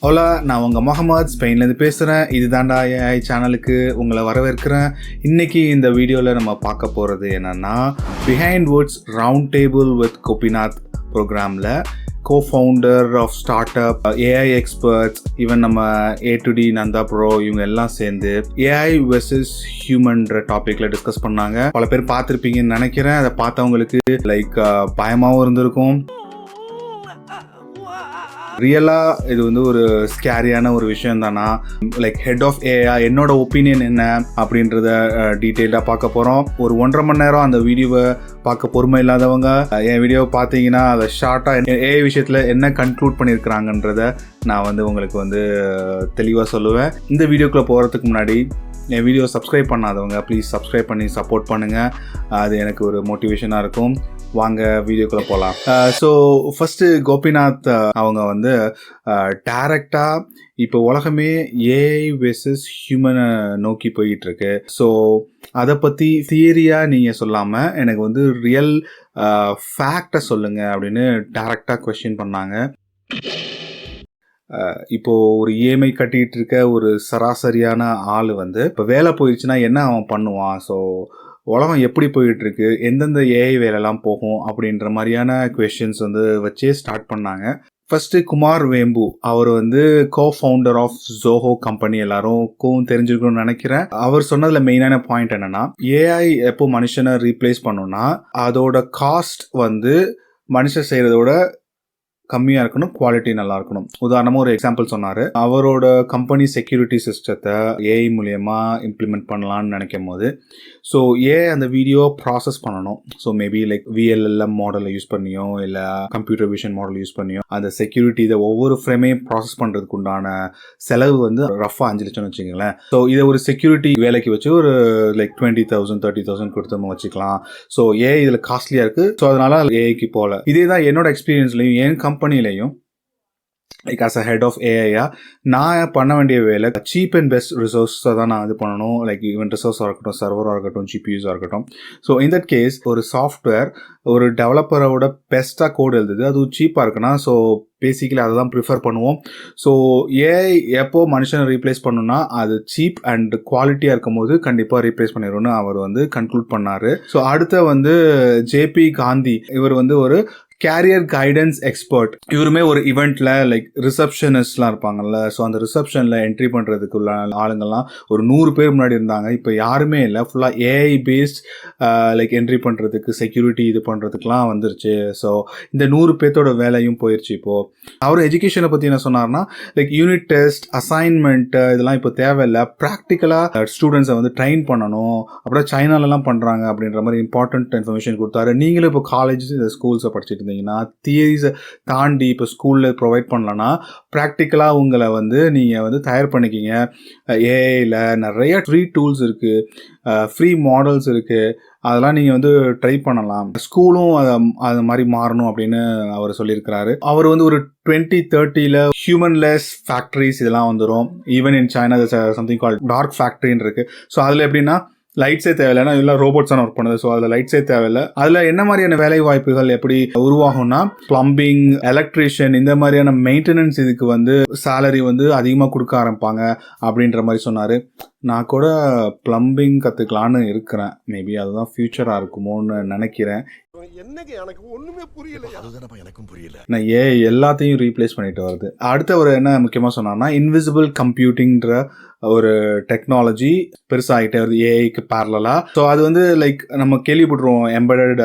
Hello, நான் உங்கள் முகமது ஸ்பெயின்லேருந்து பேசுகிறேன். இது தாண்டா ஏஐ சேனலுக்கு உங்களை வரவேற்கிறேன். இன்றைக்கி இந்த வீடியோவில் நம்ம பார்க்க போகிறது என்னென்னா, behind words round table with Gopinath ப்ரோக்ராமில் co-founder of startup, AI experts, even நம்ம A to D Nandha bro இவங்க எல்லாம் சேர்ந்து ஏஐ வெர்சஸ் ஹியூமன்ற டாப்பிக்கில் டிஸ்கஸ் பண்ணாங்க. பல பேர் பார்த்துருப்பீங்கன்னு நினைக்கிறேன். அதை பார்த்தவங்களுக்கு பயமாகவும் இருந்திருக்கும். ரியலாக இது வந்து ஒரு ஸ்கேரியான ஒரு விஷயம் தானா, ஹெட் ஆஃப் ஏஐ என்னோட ஒப்பீனியன் என்ன அப்படின்றத டீட்டெயிலாக பார்க்க போகிறோம். ஒரு 1.5 மணி நேரம் அந்த வீடியோவை பார்க்க பொறுமை இல்லாதவங்க என் வீடியோவை பார்த்தீங்கன்னா அதை ஷார்ட்டாக ஏஐ விஷயத்தில் என்ன கன்க்ளூட் பண்ணியிருக்கிறாங்கன்றத நான் வந்து உங்களுக்கு தெளிவாக சொல்லுவேன். இந்த வீடியோக்குள்ளே போகிறதுக்கு முன்னாடி என் வீடியோ சப்ஸ்கிரைப் பண்ணாதவங்க ப்ளீஸ் சப்ஸ்கிரைப் பண்ணி சப்போர்ட் பண்ணுங்கள். அது எனக்கு ஒரு மோட்டிவேஷனாக இருக்கும். வாங்க வீடியோக்குள்ளே போகலாம். ஸோ ஃபஸ்ட்டு கோபிநாத் அவங்க டைரக்டாக இப்போ உலகமே ஏஐ வெர்சஸ் ஹியூமனை நோக்கி போயிட்டுருக்கு. ஸோ அதை பற்றி தியரியாக நீங்கள் சொல்லாமல் எனக்கு ரியல் ஃபேக்டை சொல்லுங்கள் அப்படின்னு டைரக்டாக கொஸ்டின் பண்ணாங்க. இப்போது ஒரு இஎம்ஐ கட்டிகிட்டு இருக்க ஒரு சராசரியான ஆள் இப்போ வேலை போயிடுச்சுன்னா என்ன அவன் பண்ணுவான், ஸோ உலகம் எப்படி போயிட்டுருக்கு, எந்தெந்த ஏஐ வேலைலாம் போகும் அப்படின்ற மாதிரியான கொஷின்ஸ் வச்சே ஸ்டார்ட் பண்ணாங்க. ஃபஸ்ட்டு குமார் வேம்பு அவர் co-founder ஆஃப் ஜோஹோ கம்பெனி, எல்லாருக்கும் தெரிஞ்சுக்கணும்னு நினைக்கிறேன். அவர் சொன்னதில் மெயினான பாயிண்ட் என்னென்னா, ஏஐ எப்போ மனுஷனை ரீப்ளேஸ் பண்ணோன்னா அதோட காஸ்ட் மனுஷன் செய்கிறதோட கம்மியாக இருக்கணும், குவாலிட்டி நல்லா இருக்கணும். உதாரணமாக ஒரு எக்ஸாம்பிள் சொன்னார். அவரோட கம்பெனி செக்யூரிட்டி சிஸ்டத்தை ஏஐ மூலயமா இம்ப்ளிமெண்ட் பண்ணலான்னு நினைக்கும் போது, ஸோ ஏஐ அந்த வீடியோ ப்ராசஸ் பண்ணணும். ஸோ மேபி VLLM மாடலை யூஸ் பண்ணியோ இல்லை கம்ப்யூட்டர் விஷன் மாடல் யூஸ் பண்ணியோ அந்த செக்யூரிட்டி இதை ஒவ்வொரு ஃப்ரேமையும் ப்ராசஸ் பண்ணுறதுக்கு உண்டான செலவு ரஃபாக 5 லட்சம்னு வச்சுக்கோங்களேன். ஸோ இதை ஒரு செக்யூரிட்டி வேலைக்கு வச்சு ஒரு 20,000 30,000 கொடுத்து நம்ம வச்சுக்கலாம். ஸோ ஏஐ இதில் காஸ்ட்லியாக இருக்குது. ஸோ அதனால் ஏஐக்கு போகல. இதே தான் என்னோட எக்ஸ்பீரியன்ஸ்லையும் என் கம்பெனிலையும் ஆஸ் அ ஹெட் ஆஃப் ஏஐயா நான் பண்ண வேண்டிய வேலை சீப் அண்ட் பெஸ்ட் ரிசோர்ஸை தான் நான் இது பண்ணணும். ஈவன் ரிசோர்ஸாக இருக்கட்டும், சர்வராக இருக்கட்டும், ஜிபியூஸாக இருக்கட்டும். ஸோ இந்த கேஸ் ஒரு சாஃப்ட்வேர் ஒரு டெவலப்பரோட பெஸ்ட்டாக கோட் எழுதுது, அது சீப்பாக இருக்குன்னா ஸோ பேசிக்கலி அதை தான் ப்ரிஃபர் பண்ணுவோம். ஸோ ஏஐ எப்போ மனுஷனை ரீப்ளேஸ் பண்ணணும்னா அது சீப் அண்ட் குவாலிட்டியாக இருக்கும் போது கண்டிப்பாக ரீப்ளேஸ் பண்ணிடும்னு அவர் கன்க்ளூட் பண்ணார். ஸோ அடுத்த ஜேபி காந்தி, இவர் ஒரு கேரியர் கைடன்ஸ் எக்ஸ்பர்ட். இவருமே ஒரு இவெண்ட்டில் ரிசப்ஷனிஸ்ட்லாம் இருப்பாங்கல்ல, ஸோ அந்த ரிசப்ஷனில் என்ட்ரி பண்ணுறதுக்குள்ள ஆளுங்கள்லாம் ஒரு 100 பேர் முன்னாடி இருந்தாங்க. இப்போ யாருமே இல்லை, ஃபுல்லாக ஏஐ பேஸ்ட் என்ட்ரி பண்ணுறதுக்கு செக்யூரிட்டி இது பண்ணுறதுக்குலாம் வந்துருச்சு. ஸோ இந்த 100 பேர்த்தோட வேலையும் போயிடுச்சு. இப்போது அவர் எஜுகேஷனை பற்றி என்ன சொன்னார்னா, யூனிட் டெஸ்ட், அசைன்மெண்ட்டு இதெல்லாம் இப்போ தேவையில்லை, ப்ராக்டிக்கலாக ஸ்டூடெண்ட்ஸை ட்ரெயின் பண்ணணும். அப்புறம் சைனாலலாம் பண்ணுறாங்க அப்படின்ற மாதிரி இம்பார்ட்டன்ட் இன்ஃபர்மேஷன் கொடுத்தாரு. நீங்களும் இப்போ காலேஜ் ஸ்கூல்ஸை படிச்சுட்டு தியரிஸை தாண்டி இப்போ ஸ்கூலில் ப்ரொவைட் பண்ணலன்னா ப்ராக்டிக்கலாக உங்களை நீங்கள் தயார் பண்ணிக்கிங்க. ஏஐயில் நிறைய ஃப்ரீ டூல்ஸ் இருக்குது, ஃப்ரீ மாடல்ஸ் இருக்குது, அதெல்லாம் நீங்கள் ட்ரை பண்ணலாம். ஸ்கூலும் அது மாதிரி மாறணும் அப்படின்னு அவர் சொல்லியிருக்கிறாரு. அவர் ஒரு 2030 ஹியூமன்லெஸ் ஃபேக்ட்ரிஸ் இதெல்லாம் வந்துடும். Even in China something call dark ஃபேக்ட்ரின்னு இருக்குது. ஸோ அதில் எப்படின்னா லைட்ஸே தேவையில்லைன்னா இல்லை ரோபோட்ஸ் ஒர்க் பண்ணுது. ஸோ அதில் லைட்ஸே தேவையில்லை. அதில் என்ன மாதிரியான வேலை வாய்ப்புகள் எப்படி உருவாகும்னா, பிளம்பிங், எலக்ட்ரிஷியன், இந்த மாதிரியான மெயின்டெனன்ஸ் இதுக்கு சேலரி அதிகமாக கொடுக்க ஆரம்பிப்பாங்க அப்படின்ற மாதிரி சொன்னார். நான் கூட பிளம்பிங் கற்றுக்கலான்னு இருக்கிறேன். மேபி அதுதான் ஃபியூச்சராக இருக்குமோன்னு நினைக்கிறேன். எனக்கு ஒன்றுமே புரியல, அதுதான் எனக்கும் புரியல. நான் எல்லாத்தையும் ரீப்ளேஸ் பண்ணிட்டு வருது. அடுத்த ஒரு என்ன முக்கியமாக சொன்னார்னா, இன்விசிபிள் கம்ப்யூட்டிங்ன்ற ஒரு டெக்னாலஜி பெருசாகிட்டே வருது ஏஐக்கு பேரலாக. ஸோ அது நம்ம கேள்விப்பட்டுருவோம், எம்பெடட்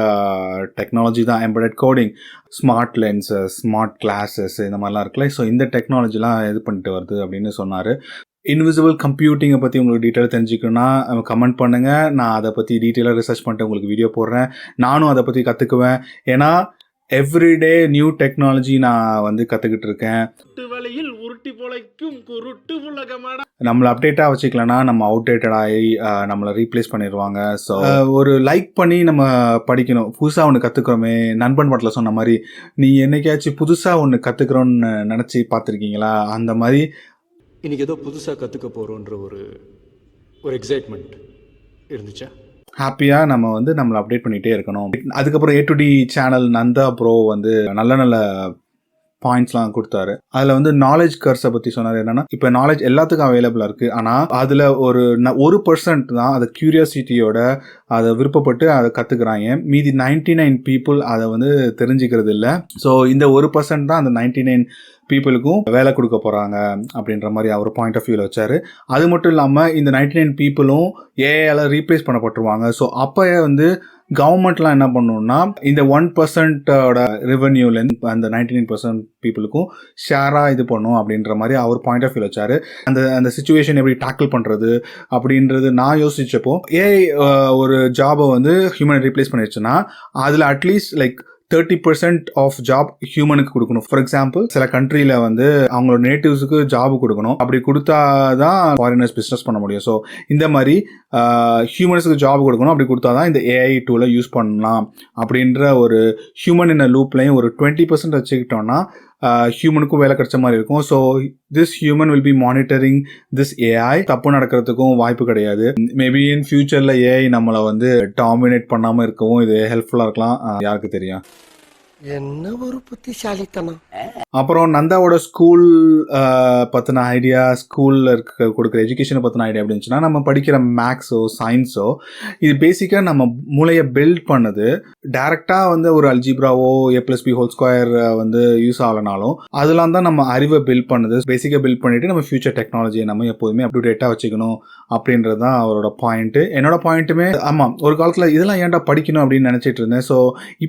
டெக்னாலஜி தான், embedded coding, smart lenses, smart classes, இந்த மாதிரிலாம் இருக்குல்ல. ஸோ இந்த டெக்னாலஜிலாம் இது பண்ணிட்டு வருது அப்படின்னு சொன்னார். இன்விசிபிள் கம்ப்யூட்டிங்கை பற்றி உங்களுக்கு டீட்டெயில் தெரிஞ்சுக்கணுன்னா கமெண்ட் பண்ணுங்கள். நான் அதை பற்றி டீட்டெயிலாக ரிசர்ச் பண்ணிட்டு உங்களுக்கு வீடியோ போடுறேன். நானும் அதை பற்றி கற்றுக்குவேன். ஏன்னா எவ்ரிடே நியூ டெக்னாலஜி நான் கற்றுக்கிட்டு இருக்கேன். நம்மளை அப்டேட்டாக வச்சுக்கலன்னா நம்ம அவுடேட்டட் ஆகி நம்மளை ரீப்ளேஸ் பண்ணிடுவாங்க. ஸோ ஒரு லைக் பண்ணி நம்ம படிக்கணும். புதுசாக ஒன்று கற்றுக்குறோமே, நண்பன் படத்தில் சொன்ன மாதிரி, நீ என்னைக்காச்சும் புதுசாக ஒன்று கற்றுக்குறோன்னு நினச்சி பார்த்துருக்கீங்களா? அந்த மாதிரி இன்னைக்கு ஏதோ புதுசாக கற்றுக்க போகிறோன்ற ஒரு எக்ஸைட்மெண்ட் இருந்துச்சா? ஹாப்பியாக நம்ம நம்மளை அப்டேட் பண்ணிகிட்டே இருக்கணும். அதுக்கப்புறம் A to D channel Nandha bro நல்ல நல்ல பாயிண்ட்ஸ்லாம் கொடுத்தாரு. அதில் வந்து நாலேஜ் கர்ஸை பற்றி சொன்னார். என்னன்னா இப்போ நாலேஜ் எல்லாத்துக்கும் அவைலபிளாக இருக்குது, ஆனால் அதில் ஒரு 1% தான் அதை க்யூரியாசிட்டியோட அதை விருப்பப்பட்டு அதை கற்றுக்குறாங்க. மீதி 99 பீப்புள் அதை வந்து தெரிஞ்சுக்கிறது இல்லை. ஸோ இந்த 1% தான் அந்த 99 பீப்புளுக்கும் வேலை கொடுக்க போகிறாங்க அப்படின்ற மாதிரி அவர் பாயிண்ட் ஆஃப் வியூவில் வச்சார். அது மட்டும் இல்லாமல் இந்த 99 பீப்புளும் ஏஐயால் ரீப்ளேஸ் பண்ணப்பட்டுருவாங்க. ஸோ அப்போ வந்து கவர்மெண்ட்லாம் என்ன பண்ணணும்னா இந்த 1%ஓட ரெவன்யூலேருந்து அந்த 99% பீப்புளுக்கும் ஷேராக இது பண்ணும் அப்படின்ற மாதிரி அவர் பாயிண்ட் ஆஃப் வியூ வச்சார். அந்த சுச்சுவேஷன் எப்படி டேக்கிள் பண்ணுறது அப்படின்றது நான் யோசிச்சப்போ, ஏஐ ஒரு ஜாபை வந்து ஹியூமன் ரீப்ளேஸ் பண்ணிடுச்சுன்னா அதில் அட்லீஸ்ட் லைக் 30% ஆஃப் ஜாப் ஹியூமனுக்கு கொடுக்கணும். ஃபார் எக்ஸாம்பிள் சில கண்ட்ரியில் வந்து அவங்களோட நேட்டிவ்ஸுக்கு ஜாப் கொடுக்கணும். அப்படி கொடுத்தா தான் ஃபாரினர்ஸ் பிஸ்னஸ் பண்ண முடியும். ஸோ இந்த மாதிரி ஹியூமன்ஸுக்கு ஜாப் கொடுக்கணும். அப்படி கொடுத்தா தான் இந்த ஏஐ டூலை யூஸ் பண்ணலாம் அப்படின்ற ஒரு ஹியூமன் இன் லூப்லையும் ஒரு 20% வச்சுக்கிட்டோம்னா ஹியூமனுக்கும் வேலை கிடைச்ச மாதிரி இருக்கும். So this human will be monitoring this AI. தப்பு நடக்கிறதுக்கும் வாய்ப்பு கிடையாது. மேபி இன் ஃபியூச்சரில் ஏஐ நம்மளை வந்து டாமினேட் பண்ணாமல் இருக்கவும் இது ஹெல்ப்ஃபுல்லாக இருக்கலாம். யாருக்கு தெரியும். என்ன ஒரு புத்திசாலித்தனம். அப்புறம் நந்தாவோட ஸ்கூல் பற்றின ஐடியா, ஸ்கூலில் கொடுக்குற எஜுகேஷனை பற்றின ஐடியா எப்படி இருந்துச்சுன்னா, நம்ம படிக்கிற மேக்ஸோ சயின்ஸோ இது பேசிக்காக நம்ம மூளையை பில்ட் பண்ணுது. டேரெக்டாக வந்து ஒரு அல்ஜிப்ராவோ A+B² வந்து யூஸ் ஆகலைனாலும் அதெல்லாம் தான் நம்ம அறிவை பில்ட் பண்ணுது. பேசிக்காக பில்ட் பண்ணிவிட்டு நம்ம ஃபியூச்சர் டெக்னாலஜியை நம்ம எப்போதுமே அப்டேட்டாக வச்சுக்கணும் அப்படின்றது தான் அவரோட பாயிண்ட்டு. என்னோட பாயிண்ட்டுமே ஆமாம், ஒரு காலத்தில் இதெல்லாம் ஏன்டா படிக்கணும் அப்படின்னு நினச்சிட்டு இருந்தேன். ஸோ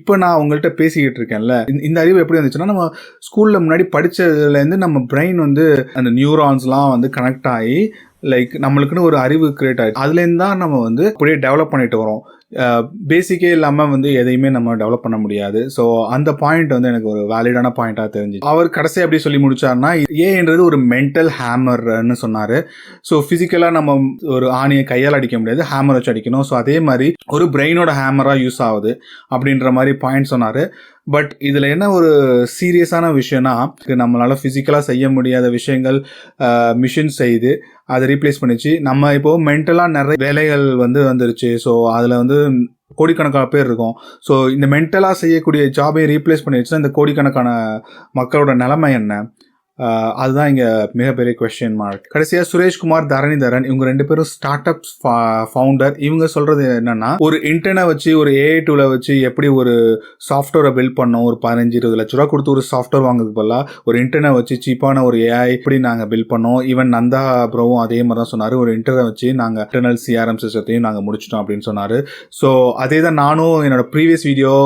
இப்போ நான் உங்கள்கிட்ட பேசிக்கிட்டு இருக்கேன்ல, இந்த அறிவு எப்படி வந்துச்சுன்னா, நம்ம ஸ்கூலில் முன்னாடி படித்ததுலேருந்து நம்ம பிரெயின் வந்து அந்த நியூரான்ஸ்லாம் வந்து கனெக்ட் ஆகி லைக் நம்மளுக்குன்னு ஒரு அறிவு கிரியேட் ஆகிடுச்சு. அதுலேருந்து தான் நம்ம வந்து அப்படியே டெவலப் பண்ணிட்டு வரோம். பேசிக்கே இல்லாமல் வந்து எதையுமே நம்ம டெவலப் பண்ண முடியாது. ஸோ அந்த பாயிண்ட் வந்து எனக்கு ஒரு வேலிடான பாயிண்டாக தெரிஞ்சு. அவர் கடைசி எப்படி சொல்லி முடிச்சார்னா, ஏன்றது ஒரு மென்டல் ஹேமர்னு சொன்னார். ஸோ ஃபிசிக்கலாக நம்ம ஒரு ஆணியை கையால் அடிக்க முடியாது, ஹேமர் வச்சு அடிக்கணும். ஸோ அதே மாதிரி ஒரு பிரெயினோட ஹேமராக யூஸ் ஆகுது அப்படின்ற மாதிரி பாயிண்ட் சொன்னார். பட் இதில் என்ன ஒரு சீரியஸான விஷயம்னா, நம்மளால் ஃபிசிக்கலாக செய்ய முடியாத விஷயங்கள் மிஷின் செய்து அதை ரீப்ளேஸ் பண்ணிச்சு. நம்ம இப்போது மென்டலாக நிறைய வேலைகள் வந்து வந்துருச்சு. ஸோ அதில் வந்து கோடிக்கணக்கான பேர் இருக்கும். ஸோ இந்த மென்டலாக செய்யக்கூடிய ஜாபையும் ரீப்ளேஸ் பண்ணிடுச்சுன்னா இந்த கோடிக்கணக்கான மக்களோட நிலைமை என்ன? அதுதான் இங்கே மிகப்பெரிய கொஸ்டின் மார்க். கடைசியாக சுரேஷ்குமார், தரணிதரன் இவங்க 2 பேரும் ஸ்டார்ட் அப் ஃபவுண்டர். இவங்க சொல்கிறது என்னென்னா, ஒரு இன்டர்னை வச்சு ஒரு ஏஐ டூலை வச்சு எப்படி ஒரு சாஃப்ட்வேரை பில்ட் பண்ணோம், ஒரு 15-20 லட்ச ரூபா கொடுத்து ஒரு சாஃப்ட்வேர் வாங்குறதுக்கு பதிலாக ஒரு இன்டர்னை வச்சு சீப்பான ஒரு ஏஐ இப்படி நாங்கள் பில்ட் பண்ணோம். ஈவன் நந்தா ப்ரோவும் அதே மாதிரி தான் சொன்னார். ஒரு இன்டர்னை வச்சு நாங்கள் இன்டர்னல் சிஆர்எம் சிஸ்டத்தையும் நாங்கள் முடிச்சிட்டோம் அப்படின்னு சொன்னார். ஸோ அதே தான் நானும் என்னோட ப்ரீவியஸ் வீடியோ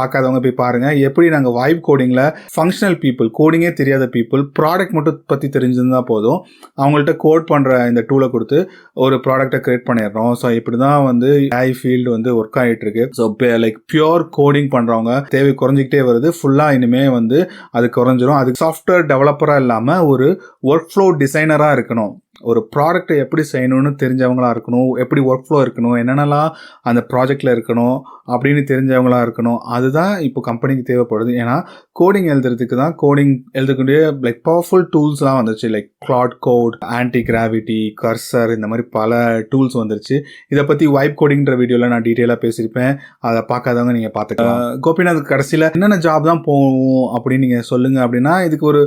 பார்க்காதவங்க போய் பாருங்கள். எப்படி நாங்கள் வைப் கோடிங்கில் ஃபங்க்ஷனல் பீப்புள், கோடிங்கே தெரியாத பீப்புள் ப்ராடக்ட் மட்டும் பற்றி தெரிஞ்சிருந்தால் போதும், அவங்கள்ட்ட கோட் பண்ணுற இந்த டூலை கொடுத்து ஒரு ப்ராடக்டை கிரியேட் பண்ணிடுறோம். ஸோ இப்படி தான் வந்து ஏஐ ஃபீல்டு வந்து ஒர்க் ஆகிட்டு இருக்கு. ஸோ லைக் பியூர் கோடிங் பண்ணுறவங்க தேவை குறைஞ்சிக்கிட்டே வருது. ஃபுல்லாக இனிமேல் வந்து அது குறைஞ்சிரும். அதுக்கு சாஃப்ட்வேர் டெவலப்பராக இல்லாமல் ஒரு ஒர்க் ஃப்ளோ டிசைனராக இருக்கணும். ஒரு ப்ராடக்ட்டை எப்படி செய்யணும்னு தெரிஞ்சவங்களாக இருக்கணும். எப்படி ஒர்க் ஃப்ளோ இருக்கணும், என்னென்னலாம் அந்த ப்ராஜெக்டில் இருக்கணும் அப்படின்னு தெரிஞ்சவங்களாக இருக்கணும். அதுதான் இப்போ கம்பெனிக்கு தேவைப்படுது. ஏன்னா கோடிங் எழுதுறதுக்கு தான் கோடிங் எழுதக்கூடிய லைக் பவர்ஃபுல் டூல்ஸ்லாம் வந்துருச்சு. Like Claude code, Antigravity, Cursor, இந்த மாதிரி பல டூல்ஸ் வந்துருச்சு. இதை பற்றி வைப் கோடிங்கிற வீடியோவில் நான் டீட்டெயிலாக பேசியிருப்பேன். அதை பார்க்காதவங்க நீங்கள் பார்த்துக்கலாம். கோபிநாத் கடைசியில் என்னென்ன ஜாப் தான் போகும் அப்படின்னு நீங்கள் சொல்லுங்கள் அப்படின்னா, இதுக்கு ஒரு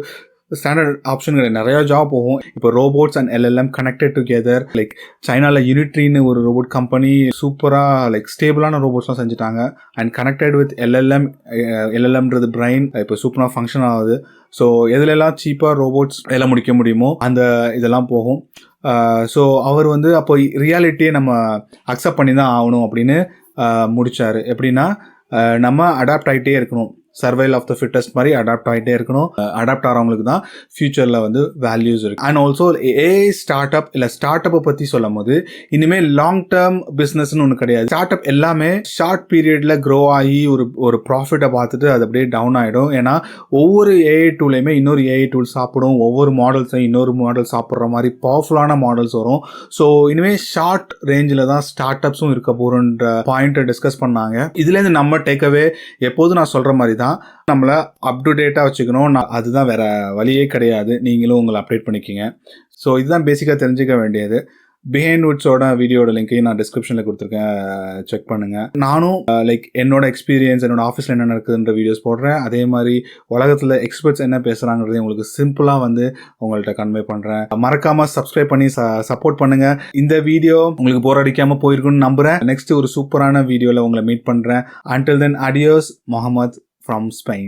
ஸ்டாண்டர்ட் ஆப்ஷன் கிடையாது. நிறையா ஜாப் போகும். இப்போ robots and LLM connected together. Like சைனாவில் யூனிட்ரின்னு ஒரு ரோபோட் கம்பெனி சூப்பராக லைக் ஸ்டேபிளான ரோபோட்ஸ்லாம் செஞ்சுட்டாங்க. அண்ட் கனெக்டட் வித் LLMன்றது பிரெயின் இப்போ சூப்பராக ஃபங்க்ஷன் ஆகுது. ஸோ எதுலெல்லாம் சீப்பாக ரோபோட்ஸ் வேலை முடிக்க முடியுமோ அந்த இதெல்லாம் போகும். ஸோ அவர் வந்து அப்போ ரியாலிட்டியை நம்ம அக்செப்ட் பண்ணி தான் ஆகணும் அப்படின்னு முடித்தார். எப்படின்னா நம்ம அடாப்ட் ஆகிட்டே இருக்கணும். சர்வைவல் ஆஃப் த ஃபிட்டஸ்ட் மாதிரி அடாப்ட் ஆகிட்டே இருக்கணும். அடாப்ட் ஆகிறவங்களுக்கு தான் ஃபியூச்சரில் வந்து வேல்யூஸ் இருக்குது. And also AI start up இல்லை ஸ்டார்ட் அப்பை பற்றி சொல்லும் போது இனிமேல் லாங் டேர்ம் பிஸ்னஸ்ன்னு ஒன்று கிடையாது. ஸ்டார்ட் அப் எல்லாமே ஷார்ட் பீரியடில் க்ரோ ஆகி ஒரு ப்ராஃபிட்டை பார்த்துட்டு அது அப்படியே டவுன் ஆகிடும். ஏன்னா ஒவ்வொரு ஏஐ டூலையுமே இன்னொரு ஏஐ டூல் சாப்பிடும். ஒவ்வொரு மாடல்ஸையும் இன்னொரு மாடல் சாப்பிட்ற மாதிரி பவர்ஃபுல்லான மாடல்ஸ் வரும். ஸோ இனிமேல் ஷார்ட் ரேஞ்சில் தான் ஸ்டார்ட் அப்ஸும் இருக்க போகிறோன்ற பாயிண்ட்டை டிஸ்கஸ் பண்ணாங்க. இதுலேருந்து நம்ம டேக்அவே எப்போதும் நான் சொல்கிற மாதிரி தான் நம்மளை அப் டு டேட்டாக வச்சுக்கணும். அதுதான் வேற வழியே கிடையாது. நீங்களும் உங்களை அப்டேட் பண்ணிக்கிங்க. ஸோ இதுதான் பேசிக்காக தெரிஞ்சுக்க வேண்டியது. பிஹைண்ட் வுட்ஸோட வீடியோட லிங்கையும் நான் டிஸ்கிரிப்ஷனில் கொடுத்துருக்கேன், செக் பண்ணுங்கள். நானும் லைக் என்னோட எக்ஸ்பீரியன்ஸ், என்னோட ஆஃபீஸில் என்ன நடக்குதுன்ற வீடியோஸ் போடுறேன். அதே மாதிரி உலகத்தில் எக்ஸ்பர்ட்ஸ் என்ன பேசுகிறாங்கிறதையும் உங்களுக்கு சிம்பிளாக வந்து உங்கள்கிட்ட கன்வே பண்ணுறேன். மறக்காமல் சப்ஸ்கிரைப் பண்ணி சப்போர்ட் பண்ணுங்கள். இந்த வீடியோ உங்களுக்கு போர் அடிக்காமல் போயிருக்குன்னு நம்புகிறேன். நெக்ஸ்ட் ஒரு சூப்பரான வீடியோவில் உங்களை மீட் பண்ணுறேன். Until then, adios, Mohammed from Spain.